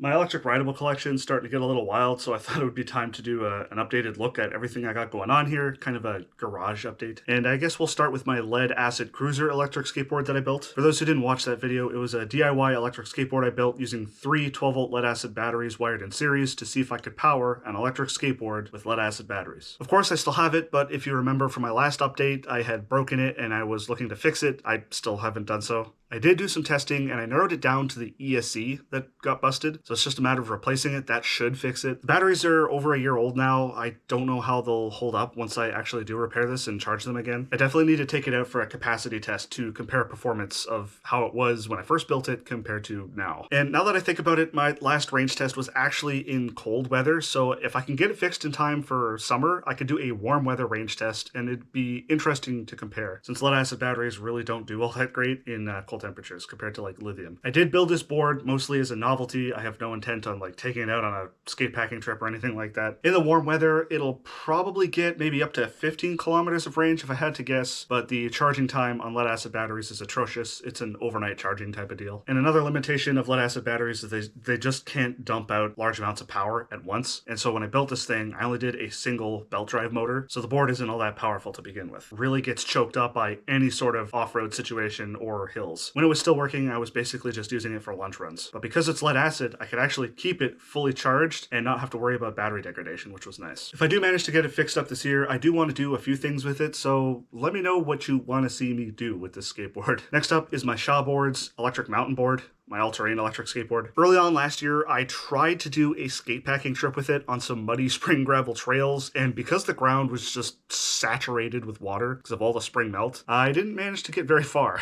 My electric rideable collection is starting to get a little wild, so I thought it would be time to do an updated look at everything I got going on here, kind of a garage update. And I guess we'll start with my lead acid cruiser electric skateboard that I built. For those who didn't watch that video, it was a DIY electric skateboard I built using 3 12-volt lead acid batteries wired in series to see if I could power an electric skateboard with lead acid batteries. Of course, I still have it, but if you remember from my last update, I had broken it and I was looking to fix it. I still haven't done so. I did do some testing and I narrowed it down to the ESC that got busted, so it's just a matter of replacing it. That should fix it. The batteries are over a year old now. I don't know how they'll hold up once I actually do repair this and charge them again. I definitely need to take it out for a capacity test to compare performance of how it was when I first built it compared to now. And now that I think about it, my last range test was actually in cold weather, so if I can get it fixed in time for summer, I could do a warm weather range test and it'd be interesting to compare, since lead acid batteries really don't do all that great in cold temperatures compared to like lithium. I did build this board mostly as a novelty. I have no intent on like taking it out on a skate packing trip or anything like that. In the warm weather, it'll probably get maybe up to 15 kilometers of range if I had to guess, but the charging time on lead acid batteries is atrocious. It's an overnight charging type of deal. And another limitation of lead acid batteries is they just can't dump out large amounts of power at once. And so when I built this thing, I only did a single belt drive motor, so the board isn't all that powerful to begin with. Really gets choked up by any sort of off-road situation or hills. When it was still working, I was basically just using it for lunch runs. But because it's lead acid, I could actually keep it fully charged and not have to worry about battery degradation, which was nice. If I do manage to get it fixed up this year, I do want to do a few things with it, so let me know what you want to see me do with this skateboard. Next up is my Shawboard's electric mountain board, my all-terrain electric skateboard. Early on last year, I tried to do a skate packing trip with it on some muddy spring gravel trails, and because the ground was just saturated with water because of all the spring melt, I didn't manage to get very far.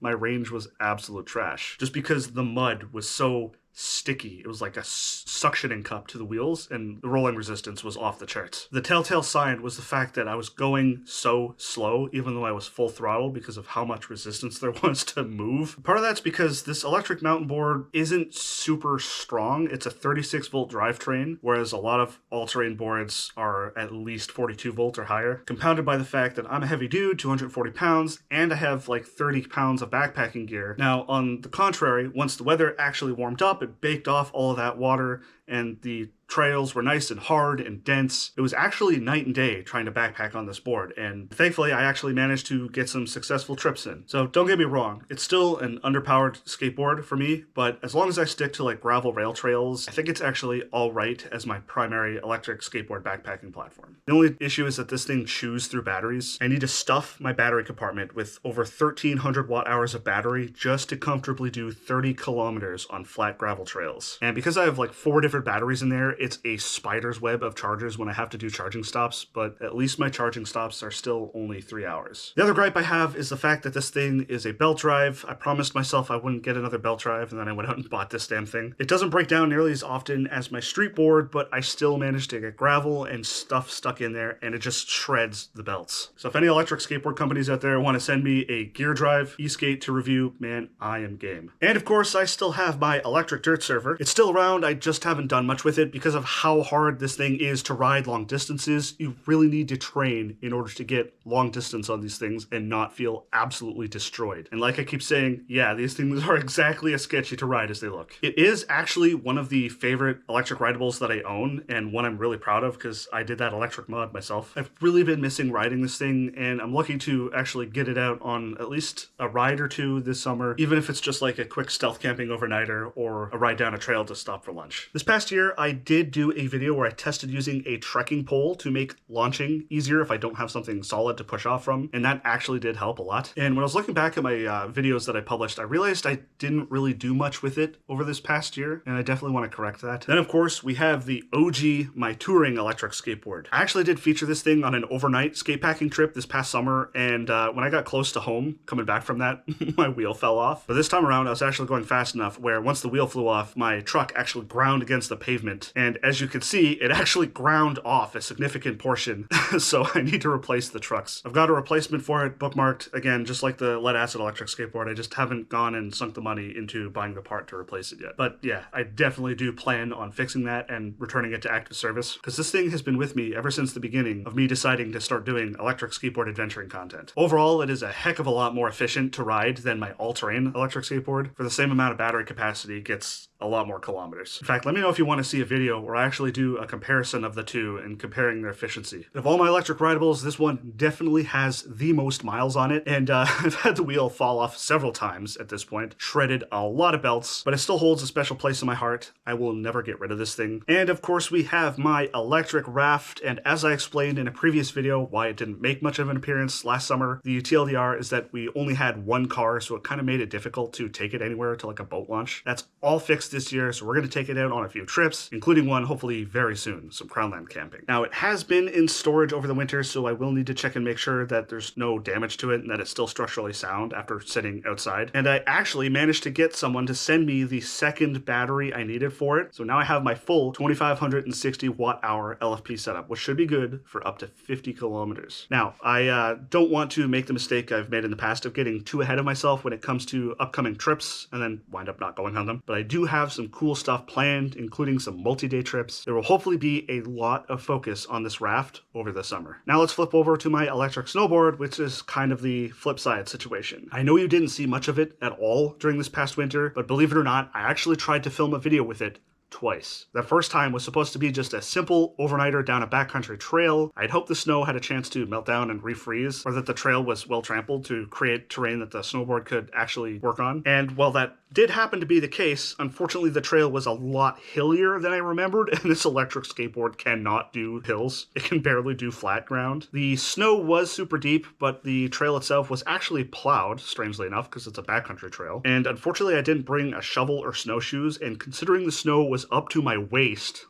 My range was absolute trash, just because the mud was so sticky. It was like a suctioning cup to the wheels, and the rolling resistance was off the charts. The telltale sign was the fact that I was going so slow, even though I was full throttle, because of how much resistance there was to move. Part of that's because this electric mountain board isn't super strong. It's a 36 volt drivetrain, whereas a lot of all-terrain boards are at least 42 volt or higher, compounded by the fact that I'm a heavy dude, 240 pounds, and I have like 30 pounds of backpacking gear. Now, on the contrary, once the weather actually warmed up, it baked off all of that water, and the trails were nice and hard and dense. It was actually night and day trying to backpack on this board, and thankfully I actually managed to get some successful trips in. So don't get me wrong, it's still an underpowered skateboard for me, but as long as I stick to like gravel rail trails, I think it's actually all right as my primary electric skateboard backpacking platform. The only issue is that this thing chews through batteries. I need to stuff my battery compartment with over 1,300 watt hours of battery just to comfortably do 30 kilometers on flat gravel trails. And because I have like 4 different batteries in there, it's a spider's web of chargers when I have to do charging stops, but at least my charging stops are still only 3 hours. The other gripe I have is the fact that this thing is a belt drive. I promised myself I wouldn't get another belt drive, and then I went out and bought this damn thing. It doesn't break down nearly as often as my street board, but I still managed to get gravel and stuff stuck in there, and it just shreds the belts. So if any electric skateboard companies out there want to send me a gear drive e-skate to review, man, I am game. And of course, I still have my electric Dirtsurfer. It's still around, I just haven't done much with it because of how hard this thing is to ride long distances. You really need to train in order to get long distance on these things and not feel absolutely destroyed. And like I keep saying, yeah, these things are exactly as sketchy to ride as they look. It is actually one of the favorite electric rideables that I own, and one I'm really proud of because I did that electric mod myself. I've really been missing riding this thing, and I'm looking to actually get it out on at least a ride or two this summer, even if it's just like a quick stealth camping overnighter or a ride down a trail to stop for lunch. This past year, I did do a video where I tested using a trekking pole to make launching easier if I don't have something solid to push off from, and that actually did help a lot. And when I was looking back at my videos that I published, I realized I didn't really do much with it over this past year, and I definitely want to correct that. Then of course, we have the OG, my touring electric skateboard. I actually did feature this thing on an overnight skate packing trip this past summer, and when I got close to home, coming back from that, my wheel fell off. But this time around, I was actually going fast enough where once the wheel flew off, my truck actually ground against the pavement, and as you can see, it actually ground off a significant portion, so I need to replace the trucks. I've got a replacement for it bookmarked, again, just like the lead acid electric skateboard. I just haven't gone and sunk the money into buying the part to replace it yet. But yeah, I definitely do plan on fixing that and returning it to active service, because this thing has been with me ever since the beginning of me deciding to start doing electric skateboard adventuring content. Overall, it is a heck of a lot more efficient to ride than my all-terrain electric skateboard. For the same amount of battery capacity, it gets a lot more kilometers. In fact, let me know if you want to see a video where I actually do a comparison of the two and comparing their efficiency. Of all my electric rideables, this one definitely has the most miles on it, and I've had the wheel fall off several times at this point, shredded a lot of belts, but it still holds a special place in my heart. I will never get rid of this thing. And of course, we have my electric Raft, and as I explained in a previous video why it didn't make much of an appearance last summer, the TLDR is that we only had one car, so it kind of made it difficult to take it anywhere to like a boat launch. That's all fixed this year, so we're going to take it out on a few trips, including one hopefully very soon, some Crownland camping. Now, it has been in storage over the winter, so I will need to check and make sure that there's no damage to it and that it's still structurally sound after sitting outside. And I actually managed to get someone to send me the second battery I needed for it, so now I have my full 2560 watt-hour LFP setup, which should be good for up to 50 kilometers. Now, I don't want to make the mistake I've made in the past of getting too ahead of myself when it comes to upcoming trips and then wind up not going on them, but I do have some cool stuff planned, including some multi-day trips. There will hopefully be a lot of focus on this Raft over the summer. Now let's flip over to my electric snowboard, which is kind of the flip side situation. I know you didn't see much of it at all during this past winter, but believe it or not, I actually tried to film a video with it twice. The first time was supposed to be just a simple overnighter down a backcountry trail. I'd hoped the snow had a chance to melt down and refreeze, or that the trail was well trampled to create terrain that the snowboard could actually work on. And while that did happen to be the case, unfortunately the trail was a lot hillier than I remembered, and this electric skateboard cannot do hills. It can barely do flat ground. The snow was super deep, but the trail itself was actually plowed, strangely enough, because it's a backcountry trail. And unfortunately I didn't bring a shovel or snowshoes, and considering the snow was up to my waist,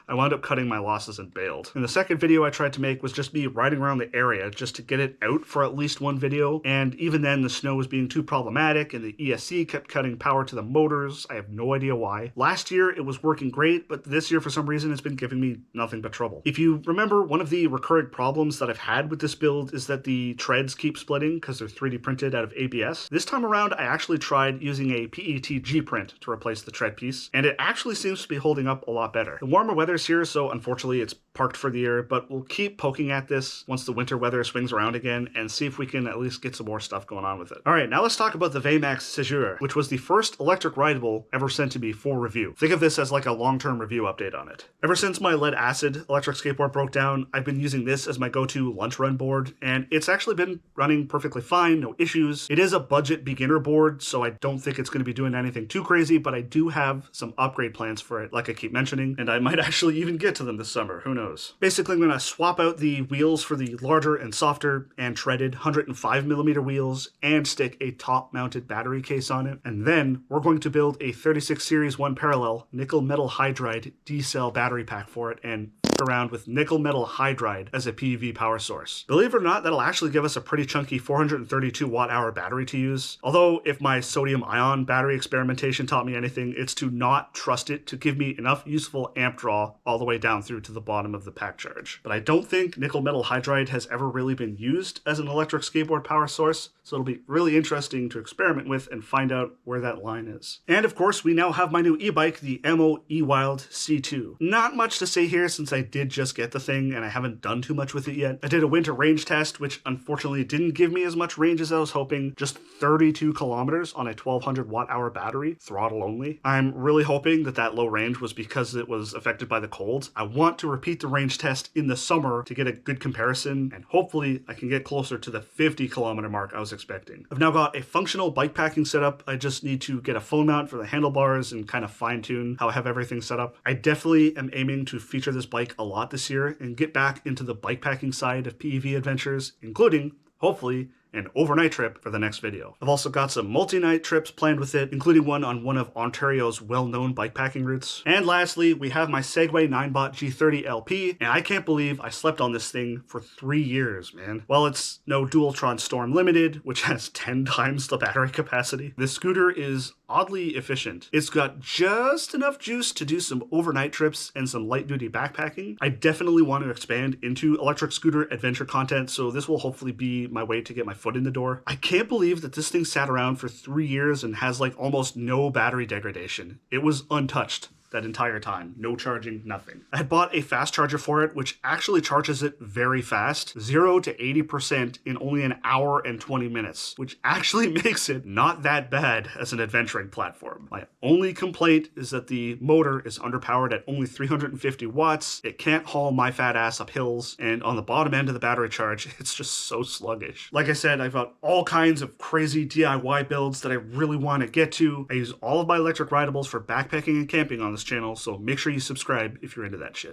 I wound up cutting my losses and bailed. And the second video I tried to make was just me riding around the area just to get it out for at least one video, and even then the snow was being too problematic and the ESC kept cutting power to the motors. I have no idea why. Last year it was working great, but this year for some reason it's been giving me nothing but trouble. If you remember, one of the recurrent problems that I've had with this build is that the treads keep splitting because they're 3D printed out of ABS. This time around I actually tried using a PETG print to replace the tread piece, and it actually seems to be holding up a lot better. The warmer weather's here, so unfortunately it's parked for the year, but we'll keep poking at this once the winter weather swings around again and see if we can at least get some more stuff going on with it. Alright, now let's talk about the VeyMax Cejour, which was the first electric rideable ever sent to me for review. Think of this as like a long-term review update on it. Ever since my lead acid electric skateboard broke down, I've been using this as my go-to lunch run board, and it's actually been running perfectly fine, no issues. It is a budget beginner board, so I don't think it's going to be doing anything too crazy, but I do have some upgrade plans for it, like I keep mentioning, and I might actually even get to them this summer, who knows. Basically, I'm going to swap out the wheels for the larger and softer and treaded 105mm wheels and stick a top-mounted battery case on it, and then we're going to build a 36 Series 1 parallel nickel metal hydride D-cell battery pack for it and around with nickel metal hydride as a PEV power source. Believe it or not, that'll actually give us a pretty chunky 432 watt-hour battery to use. Although if my sodium ion battery experimentation taught me anything, it's to not trust it to give me enough useful amp draw all the way down through to the bottom of the pack charge. But I don't think nickel metal hydride has ever really been used as an electric skateboard power source, so it'll be really interesting to experiment with and find out where that line is. And of course, we now have my new e-bike, the Emmo W-Wild C2. Not much to say here since I did just get the thing and I haven't done too much with it yet. I did a winter range test, which unfortunately didn't give me as much range as I was hoping, just 32 kilometers on a 1200 watt-hour battery, throttle only. I'm really hoping that that low range was because it was affected by the cold. I want to repeat the range test in the summer to get a good comparison, and hopefully I can get closer to the 50 kilometer mark I was expecting. I've now got a functional bike packing setup. I just need to get a phone mount for the handlebars and kind of fine tune how I have everything set up. I definitely am aiming to feature this bike a lot this year and get back into the bikepacking side of PEV adventures, including, hopefully, an overnight trip for the next video. I've also got some multi-night trips planned with it, including one on one of Ontario's well-known bikepacking routes. And lastly, we have my Segway Ninebot G30 LP, and I can't believe I slept on this thing for 3 years, man. While it's no Dualtron Storm Limited, which has 10 times the battery capacity, this scooter is oddly efficient. It's got just enough juice to do some overnight trips and some light-duty backpacking. I definitely want to expand into electric scooter adventure content, so this will hopefully be my way to get my foot in the door. I can't believe that this thing sat around for 3 years and has like almost no battery degradation. It was untouched that entire time. No charging, nothing. I had bought a fast charger for it, which actually charges it very fast, 0 to 80% in only an hour and 20 minutes, which actually makes it not that bad as an adventuring platform. My only complaint is that the motor is underpowered at only 350 watts. It can't haul my fat ass up hills, and on the bottom end of the battery charge, it's just so sluggish. Like I said, I've got all kinds of crazy DIY builds that I really want to get to. I use all of my electric rideables for backpacking and camping on this channel, so make sure you subscribe if you're into that shit.